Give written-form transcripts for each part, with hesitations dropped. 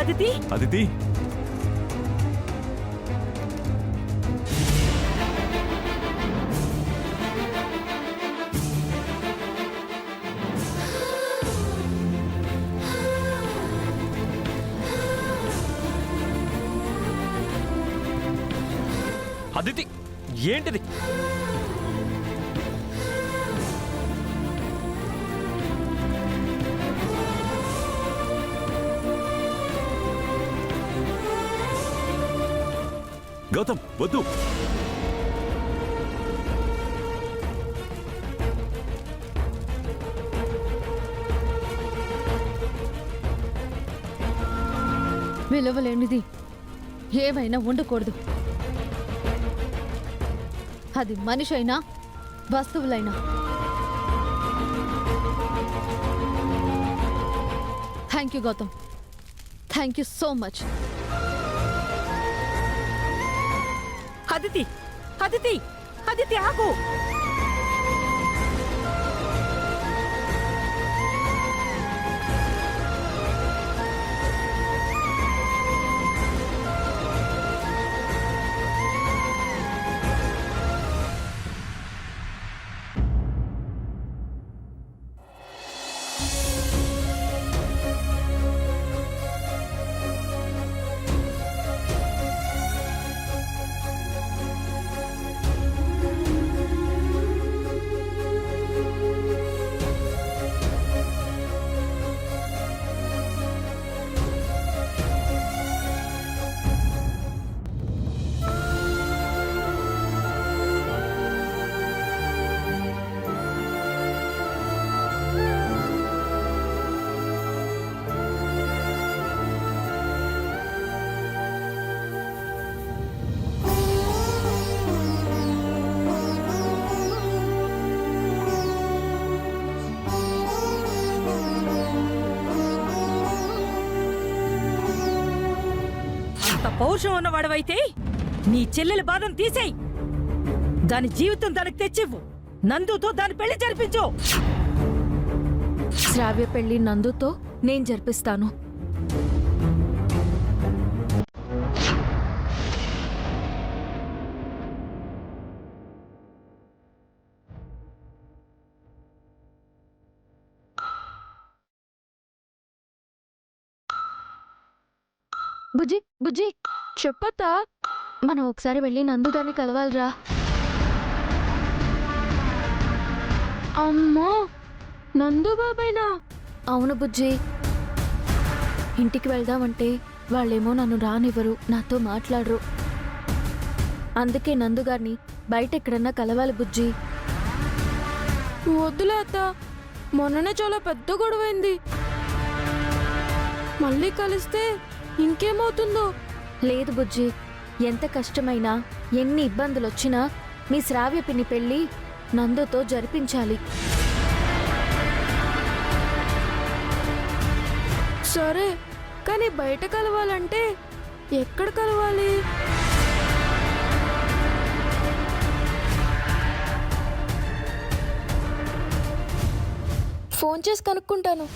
అదితి అదితి అదితి ఏంటిది? గౌతమ్ వద్దు. విలువలేనిది ఏమైనా ఉండకూడదు. అది మనిషి అయినా వస్తువులైనా. Thank you Gautam, thank you so much. Aditi Aditi Aditi ఆగు. పౌరుషం ఉన్నవాడవైతే నీ చెల్లెల బాధను తీసేయి. దాని జీవితం దానికి తెచ్చివ్వు. నందుతో దాని పెళ్లి జరిపించు. శ్రావ్య పెళ్లి నందుతో నేను జరిపిస్తాను. బుజ్జి బుజ్జి చెప్పొద్దా? మనం ఒకసారి వెళ్ళి నందుగారిని కలవాలిరా. అమ్మో, నందు బాబాయ్నా? అవును బుజ్జి. ఇంటికి వెళ్దామంటే వాళ్ళేమో నన్ను రానివ్వరు, నాతో మాట్లాడరు. అందుకే నందుగారిని బయట ఎక్కడన్నా కలవాలి బుజ్జి. వద్దులే అత్త, మొన్ననే చాలా పెద్ద గొడవైంది. మళ్ళీ కలిస్తే ఇంకేమవుతుందో. లేదు బుజ్జి, ఎంత కష్టమైనా ఎన్ని ఇబ్బందులొచ్చినా మీ శ్రావ్య పిన్ని పెళ్లి నందుతో జరిపించాలి. సరే, కానీ బయట కలవాలంటే ఎక్కడ కలవాలి? ఫోన్ చేసి కనుక్కుంటాను.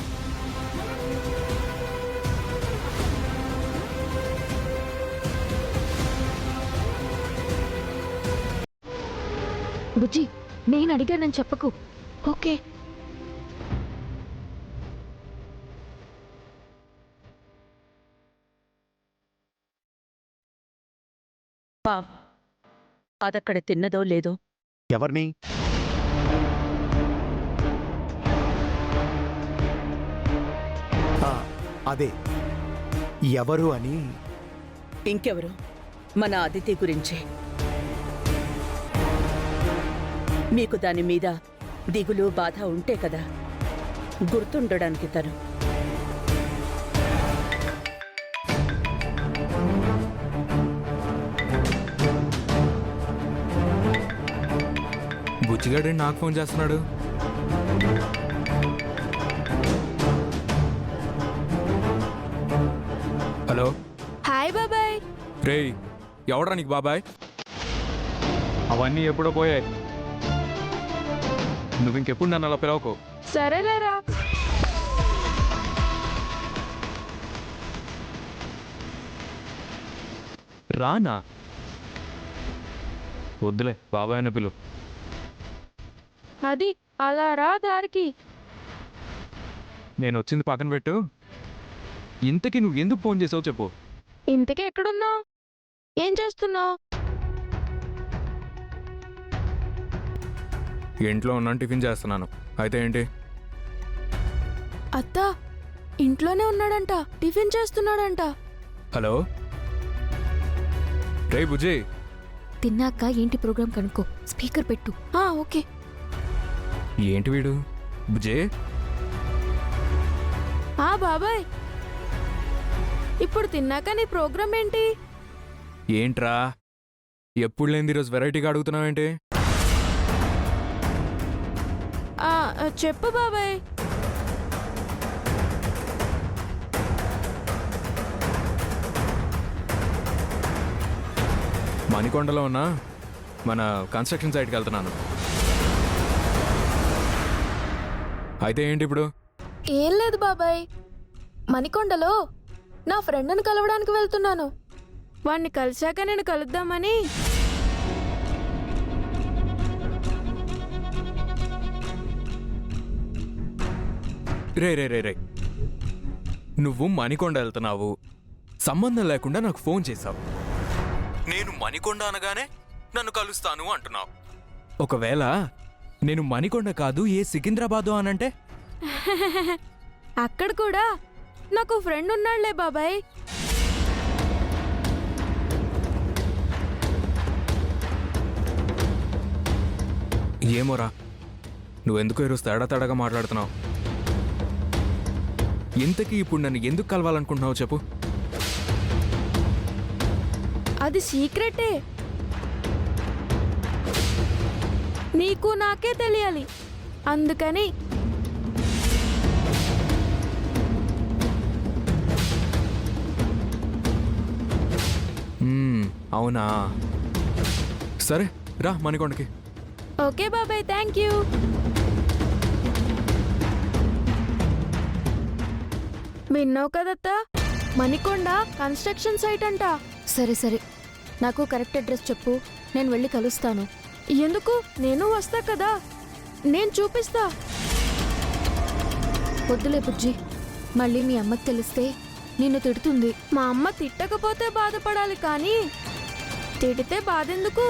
బుజ్జి, నేను అడిగానని చెప్పకు, ఓకే? పావ్ అదక్కడ తిన్నదో లేదో. ఎవరిని? అదే ఎవరు అని. ఇంకెవరు? మన అదితి గురించే. మీకు దాని మీద దిగులు బాధ ఉంటే కదా గుర్తుండడానికి తను. బుచ్చిగాడు నాకు ఫోన్ చేస్తున్నాడు. హలో. హాయ్ బాబాయ్. రేయ్, ఎవడ్రా నీకు బాబాయ్? అవన్నీ ఎప్పుడో పోయాయి. నువ్వు ఇంకెప్పుడు నన్ను అలా పిలవకు. సరేలేరా. రానా? వద్దులే, బాబాయ్ అనే పిలు. అది అలా రా దారికి. నేను వచ్చింది పక్కన పెట్టు. ఇంతకీ నువ్వు ఎందుకు ఫోన్ చేసావు చెప్పు. ఇంతకీ ఎక్కడున్నావు? ఏం చేస్తున్నావు? ఇంట్లో ఉన్నాను, టిఫిన్ చేస్తున్నాను. అయితే ఏంటి? అత్త ఇంట్లోనే ఉన్నాడంట, టిఫిన్ చేస్తున్నాడంట. హలో రే బుజ్జి. తిన్నాక ఏంటి ప్రోగ్రాం కనుక్కో, స్పీకర్ పెట్టు. ఓకే. ఏంటి వీడు? బుజ్జి బాబాయ్, ఇప్పుడు తిన్నాక నీ ప్రోగ్రాం ఏంటి? ఏంట్రా ఎప్పుడు లేని ఈరోజు వెరైటీగా అడుగుతున్నావేంటి? చెప్పు బాబాయ్. మణికొండలో ఉన్న మన కన్స్ట్రక్షన్ సైట్కి వెళ్తున్నాను. అయితే ఏంటి ఇప్పుడు? ఏం లేదు బాబాయ్, మణికొండలో నా ఫ్రెండ్ని కలవడానికి వెళ్తున్నాను. వాణ్ణి కలిశాక నేను కలుద్దామని. రే రే రే రే నువ్వు మణికొండ వెళ్తున్నావు, సంబంధం లేకుండా నాకు ఫోన్ చేశావు. నేను మణికొండ అనగానే నన్ను కలుస్తాను అంటున్నావు. ఒకవేళ నేను మణికొండ కాదు ఏ సికింద్రాబాదు అనంటే? అక్కడ కూడా నాకు ఫ్రెండ్ ఉన్నాడులే బాబాయ్. ఏమోరా, నువ్వెందుకు ఈరోజు తేడా తేడాగా మాట్లాడుతున్నావు. ఇంతకీ ఇప్పుడు నన్ను ఎందుకు కలవాలనుకుంటున్నావు చెప్పు. అది సీక్రెటే, నీకు నాకే తెలియాలి. అందుకని అవునా, సరే రా మణికొండకి. ఓకే బాబాయ్, థ్యాంక్ యూ. విన్నావు కదత్తా, మణికొండ కన్స్ట్రక్షన్ సైట్ అంట. సరే సరే, నాకు కరెక్ట్ అడ్రస్ చెప్పు, నేను వెళ్ళి కలుస్తాను. ఎందుకు, నేను వస్తా కదా, నేను చూపిస్తా. వద్దులే బుజ్జి, మళ్ళీ మీ అమ్మకి తెలిస్తే నిన్ను తిడుతుంది. మా అమ్మ తిట్టకపోతే బాధపడాలి, కానీ తిడితే బాధెందుకు?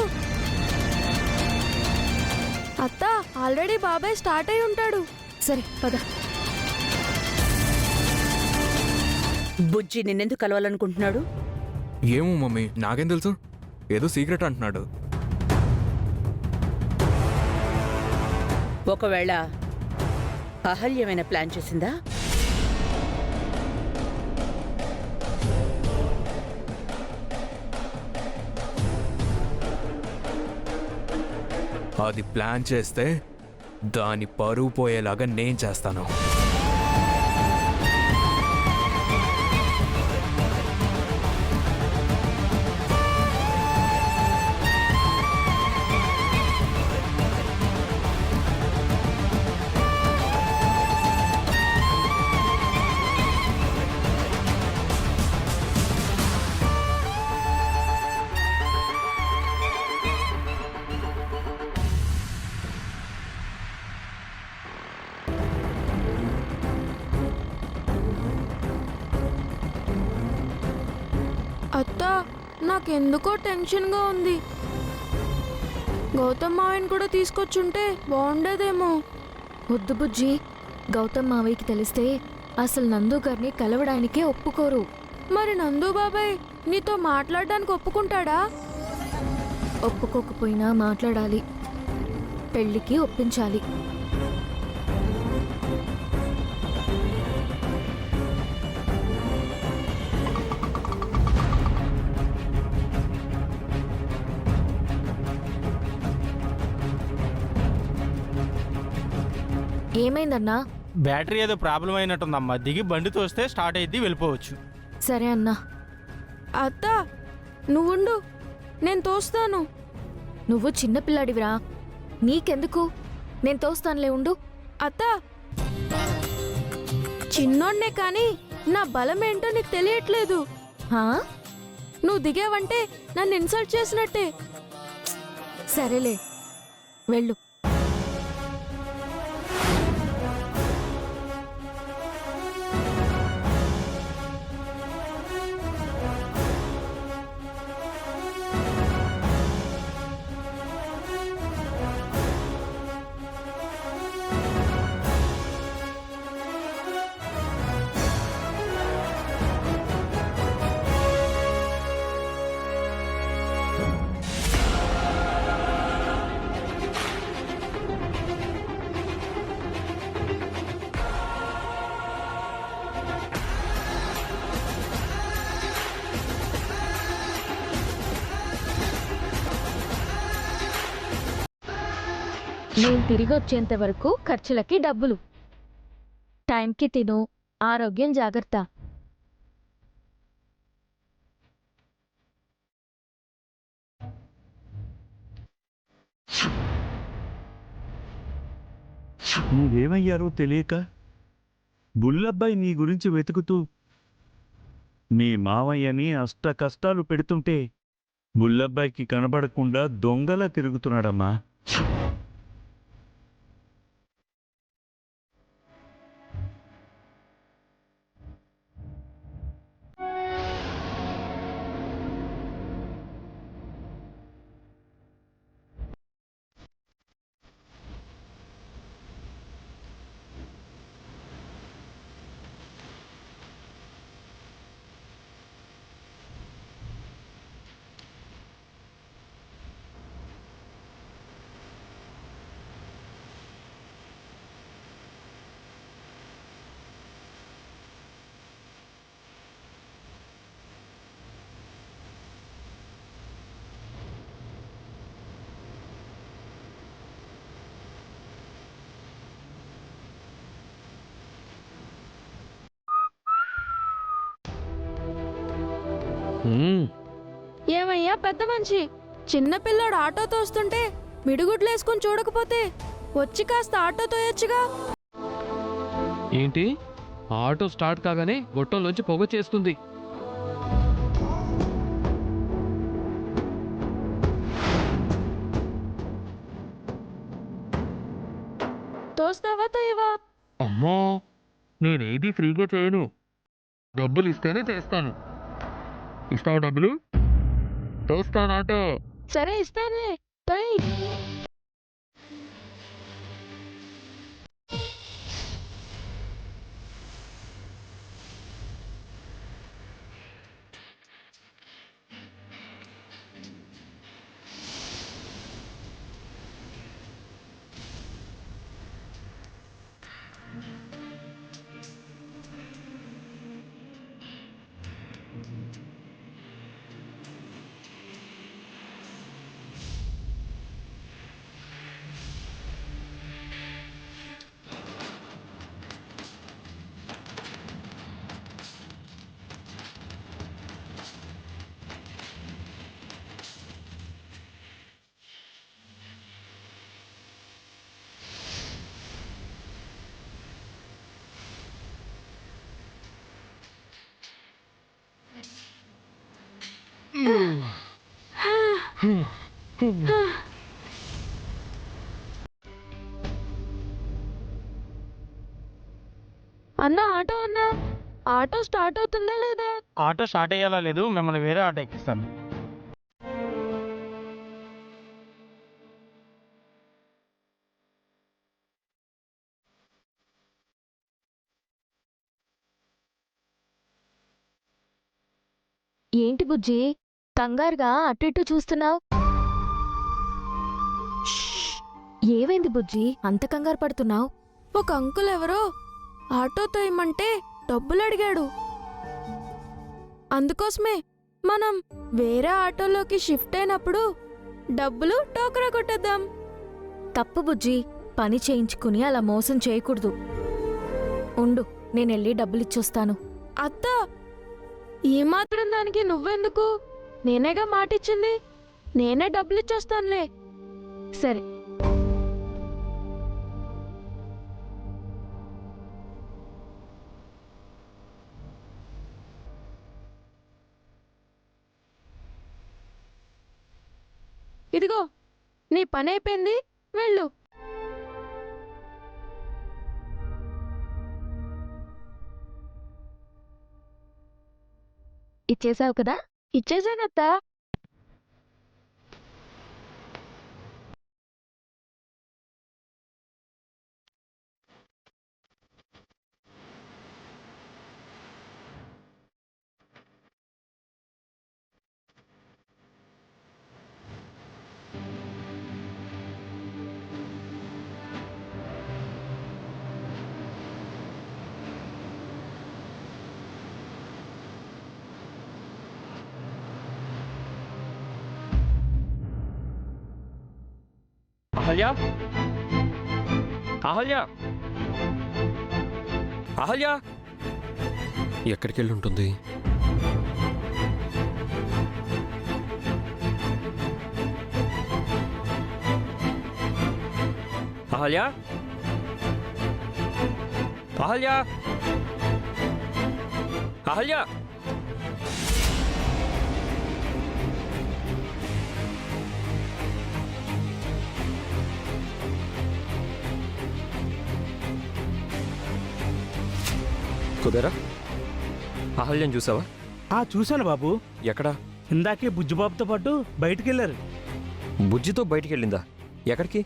అత్త, ఆల్రెడీ బాబాయ్ స్టార్ట్ అయి ఉంటాడు. సరే పద. బుజ్జి నిన్నెందుకు కలవాలనుకుంటున్నాడు? ఏమో మమ్మీ, నాకేం తెలుసు, ఏదో సీక్రెట్ అంటున్నాడు. ఒకవేళ అహల్యమైన ప్లాన్ చేసిందా? అది ప్లాన్ చేస్తే దాని పరువు పోయేలాగా నేను చేస్తాను. అత్త, నాకెందుకో టెన్షన్గా ఉంది. గౌతమ్ మావయ్యని కూడా తీసుకొచ్చుంటే బాగుండేదేమో. వద్దు బుజ్జి, గౌతమ్ మావయ్యకి తెలిస్తే అసలు నందు గారిని కలవడానికే ఒప్పుకోరు. మరి నందు బాబాయ్ నీతో మాట్లాడడానికి ఒప్పుకుంటాడా? ఒప్పుకోకపోయినా మాట్లాడాలి, పెళ్ళికి ఒప్పించాలి. ఏమైందన్నా? బ్యాటరీ ఏదో ప్రాబ్లం అయినట్టుందమ్మా, దిగి బండి తోస్తే స్టార్ట్ అయ్యి వెళ్ళిపోవచ్చు. సరే అన్నా. అత్త నువ్వుండు, నేను తోస్తాను. నువ్వు చిన్నపిల్లాడివిరా, నీకెందుకు, నేను తోస్తానులే, ఉండు. అత్త, చిన్నోడ్నే కానీ నా బలం ఏంటో నీకు తెలియట్లేదు. నువ్వు దిగావంటే నన్ను ఇన్సల్ట్ చేసినట్టే. సరేలే వెళ్ళు. నేను తిరిగి వచ్చేంత వరకు ఖర్చులకి డబ్బులు, టైంకి తిను, ఆరోగ్యం జాగ్రత్త. నువ్వేమయ్యారో తెలియక బుల్లబ్బాయి నీ గురించి వెతుకుతూ మీ మావయ్యని అష్ట కష్టాలు పెడుతుంటే బుల్లబ్బాయికి కనబడకుండా దొంగలా తిరుగుతున్నాడమ్మా. ఏమయ్యా పెద్ద మనిషి, చిన్నపిల్లాడు ఆటోతో వస్తుంటే మిడుగుడ్లేసుకుని చూడకపోతే వచ్చి కాస్త ఆటో తోయొచ్చుగా. ఏంటి? ఆటో స్టార్ట్ కాగానే గొట్టంలోంచి పొగ చేస్తుంది. తోస్తావా తోయవా? అమ్మా, నేనేది ఫ్రీగా చేయను. డబ్బులు ఇస్తేనే చేస్తాను. ఇస్తావా డబ్బులు? తోస్తానాట. సరే ఇస్తానే, తోయ్. అన్నా ఆటో అన్నా, ఆటో స్టార్ట్ అవుతుందా లేదా? ఆటో స్టార్ట్ అయ్యేలా లేదు, మిమ్మల్ని వేరే ఆటో ఎక్కిస్తాను. ఏంటి బుజ్జి, కంగారుగా అటు ఇటు చూస్తున్నావు? ఏమైంది బుజ్జి, అంత కంగారు పడుతున్నావు? ఒక అంకుల్ ఎవరో ఆటో తోయమంటే డబ్బులు అడిగాడు. అందుకోసమే మనం వేరే ఆటోలోకి షిఫ్ట్ అయినప్పుడు డబ్బులు టోకరా కొట్టేద్దాం. తప్పు బుజ్జి, పని చేయించుకుని అలా మోసం చేయకూడదు. ఉండు, నేనెళ్ళి డబ్బులిచ్చొస్తాను. అత్త, ఈ మాత్రం దానికి నువ్వెందుకు? నేనేగా మాటిచ్చింది, నేనే డబ్బులిచ్చొస్తానులే. సరే. ఇదిగో నీ పని అయిపోయింది, వెళ్ళు. ఇచ్చేసావు కదా? ఇచ్చేసానత్తా. అహల్య, అహల్య, అహల్య, ఎక్కడికి వెళ్ళి ఉంటుంది? అహల్య, అహల్య, అహల్య. కుబేరా, అహల్యం చూసావా? చూశాను బాబు. ఎక్కడా? ఇందాకే బుజ్జిబాబుతో పాటు బయటికి వెళ్ళారు. బుజ్జితో బయటికి వెళ్ళిందా? ఎక్కడికి?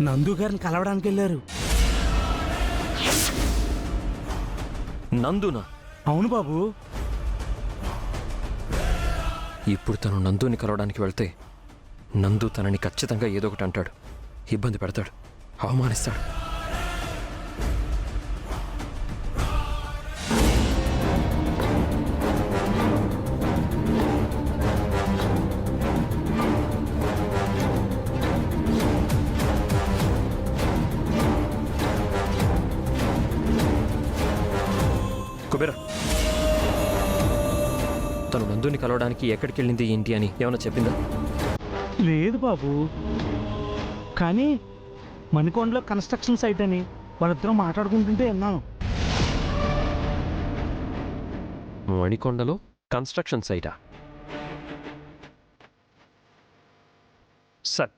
నందు గారిని కలవడానికి వెళ్ళారు. నందునా? అవును బాబు. ఇప్పుడు తను నందుని కలవడానికి వెళ్తే నందు తనని ఖచ్చితంగా ఏదో ఒకటి అంటాడు, ఇబ్బంది పెడతాడు, అవమానిస్తాడు. కుబేరా, తను నందుని కలవడానికి ఎక్కడికి వెళ్ళింది ఏంటి అని ఏమైనా చెప్పిందా? లేదు బాబు, కానీ మణికొండలో కన్స్ట్రక్షన్ సైట్ అని వాళ్ళిద్దరూ మాట్లాడుకుంటుంటే విన్నాను. మణికొండలో కన్స్ట్రక్షన్ సైటా? సరే,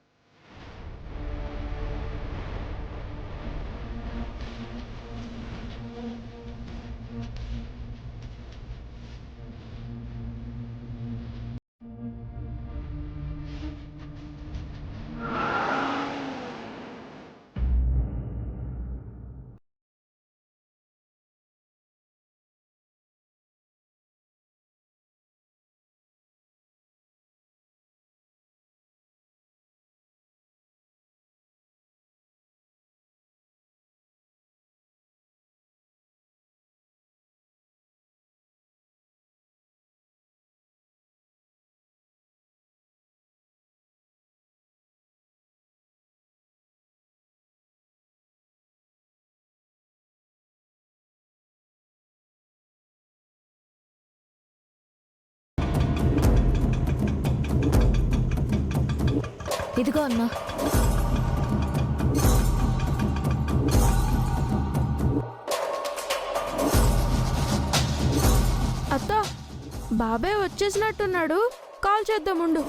ఇదిగో అన్నా. అత్త, బాబాయ్ వచ్చేసినట్టున్నాడు, కాల్ చేద్దాముండు.